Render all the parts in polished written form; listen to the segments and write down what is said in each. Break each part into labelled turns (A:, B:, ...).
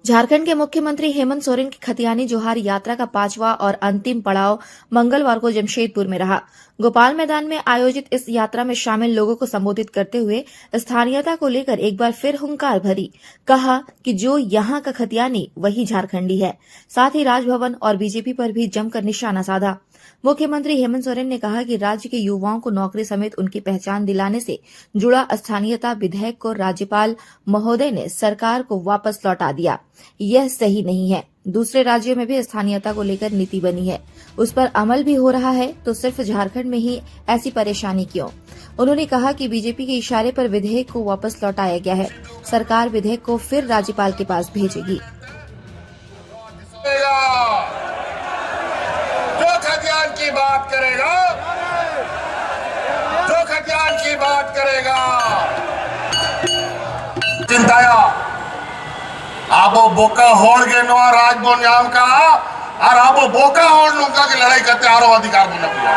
A: झारखंड के मुख्यमंत्री हेमंत सोरेन की खतियानी जोहार यात्रा का 5वां और अंतिम पड़ाव मंगलवार को जमशेदपुर में रहा। गोपाल मैदान में आयोजित इस यात्रा में शामिल लोगों को संबोधित करते हुए स्थानीयता को लेकर एक बार फिर हुंकार भरी। कहा कि जो यहाँ का खतियानी वही झारखंडी है। साथ ही राजभवन और बीजेपी पर भी जमकर निशाना साधा। मुख्यमंत्री हेमंत सोरेन ने कहा कि राज्य के युवाओं को नौकरी समेत उनकी पहचान दिलाने से जुड़ा स्थानीयता विधेयक को राज्यपाल महोदय ने सरकार को वापस लौटा दिया। यह सही नहीं है। दूसरे राज्यों में भी स्थानीयता को लेकर नीति बनी है, उस पर अमल भी हो रहा है, तो सिर्फ झारखंड में ही ऐसी परेशानी क्यों? उन्होंने कहा कि बीजेपी के इशारे पर विधेयक को वापस लौटाया गया है। सरकार विधेयक को फिर राज्यपाल के पास भेजेगी।
B: की बात करेगा, जो खतियान की बात करेगा, चिंताया आप बोका होड़ के नो राजभवन नाम का और आप बोका होड़ लुका की लड़ाई करते आरो अधिकार बना पिया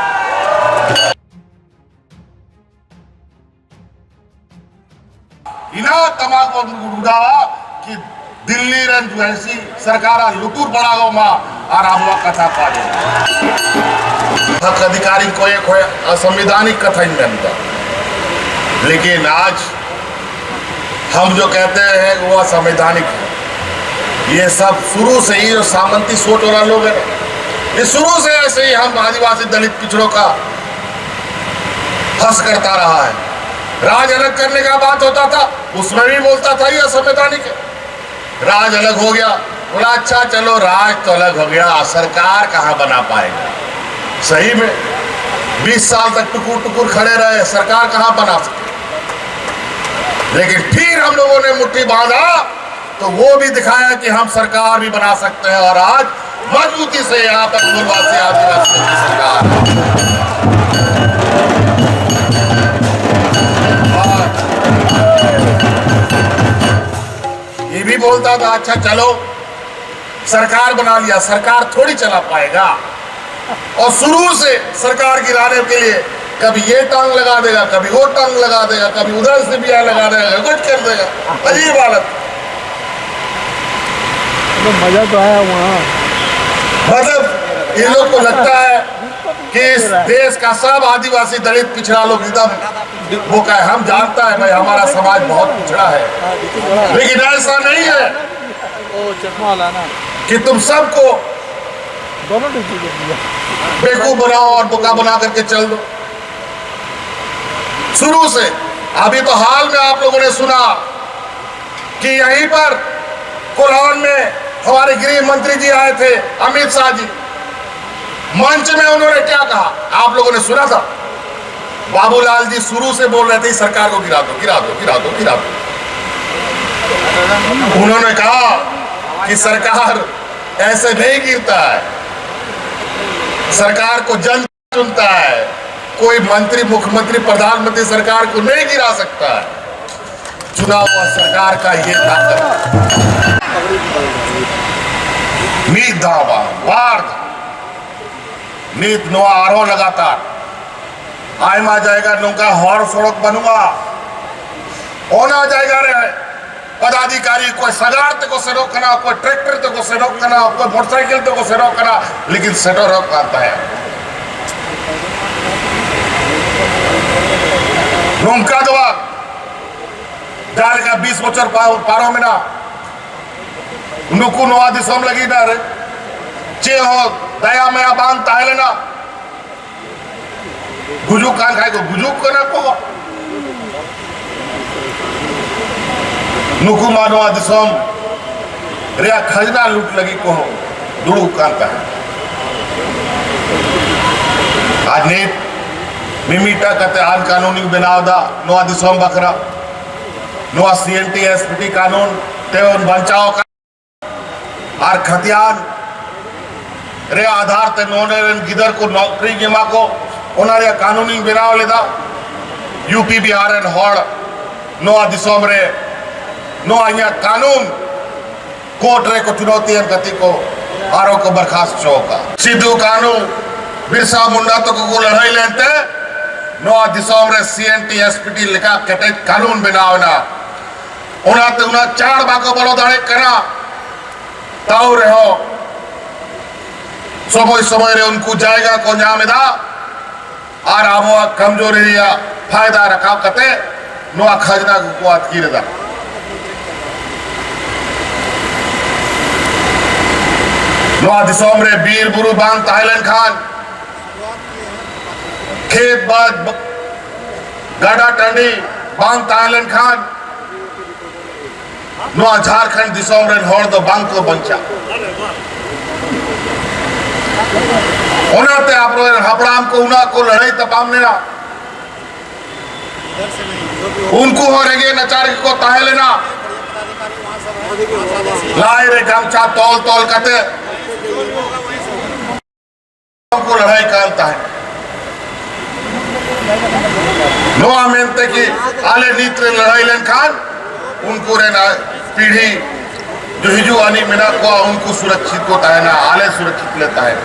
B: इना तमाक उड़ा कि दिल्ली रन जैसी सरकार लुटूर बड़ा गो मां और आप कथा पा हक अधिकारी को एक असंवैधानिक कथा ही बनता। लेकिन आज हम जो कहते हैं वो असंवैधानिक है। ये सब शुरू से ही जो सामंती सोच वाला लोग है, ये शुरू से ऐसे ही हम आदिवासी दलित पिछड़ों का हंस करता रहा है। राज अलग करने का बात होता था, उसमें भी बोलता था ये असंवैधानिक है। राज अलग हो गया, बोला अच्छा चलो राज तो अलग हो गया, सरकार कहाँ बना पाएगा। सही में 20 साल तक टुकुर टुकुर खड़े रहे, सरकार कहाँ बना सके। लेकिन फिर हम लोगों ने मुट्ठी बांधा तो वो भी दिखाया कि हम सरकार भी बना सकते हैं। और आज मजबूती से यहाँ पर पूर्वासी आदिवासियों की सरकार ये भी बोलता था अच्छा चलो सरकार बना लिया, सरकार थोड़ी चला पाएगा। और शुरू से सरकार गिराने के लिए कभी ये टांग लगा देगा, कभी वो टांग लगा देगा, कभी उधर से भी लगा देगा, कुछ कर देगा। अजीब हालत।
C: तो मजा तो आया वहाँ।
B: मतलब इन लोग को लगता है कि इस देश का सब आदिवासी दलित पिछड़ा लोग एकदम वो का है। हम जानता है भाई हमारा समाज बहुत पिछड़ा है, लेकिन ऐसा नहीं है कि तुम सबको बेवकूफ बनाओ और बोका बना करके चल दो। शुरू से अभी तो हाल में आप लोगों ने सुना कि यहीं पर कोल्हान में हमारे गृह मंत्री जी आए थे, अमित शाह जी। मंच में उन्होंने क्या कहा आप लोगों ने सुना था? बाबूलाल जी शुरू से बोल रहे थे सरकार को गिरा दो, गिरा दो, गिरा दो, गिरा दो। उन्होंने कहा कि सरकार ऐसे नहीं गिरता है, सरकार को जन चुनता है। कोई मंत्री, मुख्यमंत्री, प्रधानमंत्री सरकार को नहीं गिरा सकता है। चुना हुआ सरकार का ये ताकत। नीत धावा वार्ड नीत नो आरो लगातार आयम आ जाएगा, नौका हॉर सड़क बनूंगा होना जाएगा रे पदाधिकारी। कोई सगार ते को से रोकना, कोई ट्रैक्टर ते को से रोकना, कोई मोटरसाइकिल ते को से रोकना, लेकिन सेटो रोक आता है। नौका दवा डाल का 20 बचर पारो में ना नुकु नवा दिसम लगी ना रे चे हो दया मया बांध ताहले ना गुजुक कान खाए को गुजुक को ना को नुकु मानवा दिसम रिया खजना लूट लगी को दुड़ू कांता है। आज ने मिमीटा कते आन कानूनी बनाव दा नवा दिसम बकरा नवा CNT SPT कानून तेवन बचाव का और खतियान रे आधार ते नोने गिदर को नौकरी जमा को उन्हारे कानूनी बनाव लेदा यूपी बिहार एन हॉड़ नवा दिसम रे नो आया कानून कोर्ट रे को चुनौती एम गति को आरो को बर्खास्त चौका सिद्धू कानून बिरसा मुंडा तो को लड़ाई लेते नो दिसम रे CNT SPT लिखा कटे कानून बनावना उना ते उना 4 बाको बड़ो दाड़े करा ताऊ रहो समय समय रे उनको जाएगा को न्यामेदा और आमो कमजोरी या फायदा रखा कते नुआ खजना को कुआत की रदा नुआ दिसोम रे बीर बुरु बांग ताइलन खान खेत बाद गाड़ा टंडी बांग ताइलन खान नुआ झारखंड दिसोम रे हर दो बांग को बंचा उनाते आप लोग हपड़ाम को उना को लड़ाई तपाम लेना उनको हो रहे नचार को ताहे लेना लाए रे गमछा तौल तौल कते को लड़ाई करता है नोआ मेनते की आले नीत्र लड़ाई लेन खान उनको रे ना पीढ़ी जो हिजू आनी मिना को उनको सुरक्षित को ताहे ना आले सुरक्षित लेता है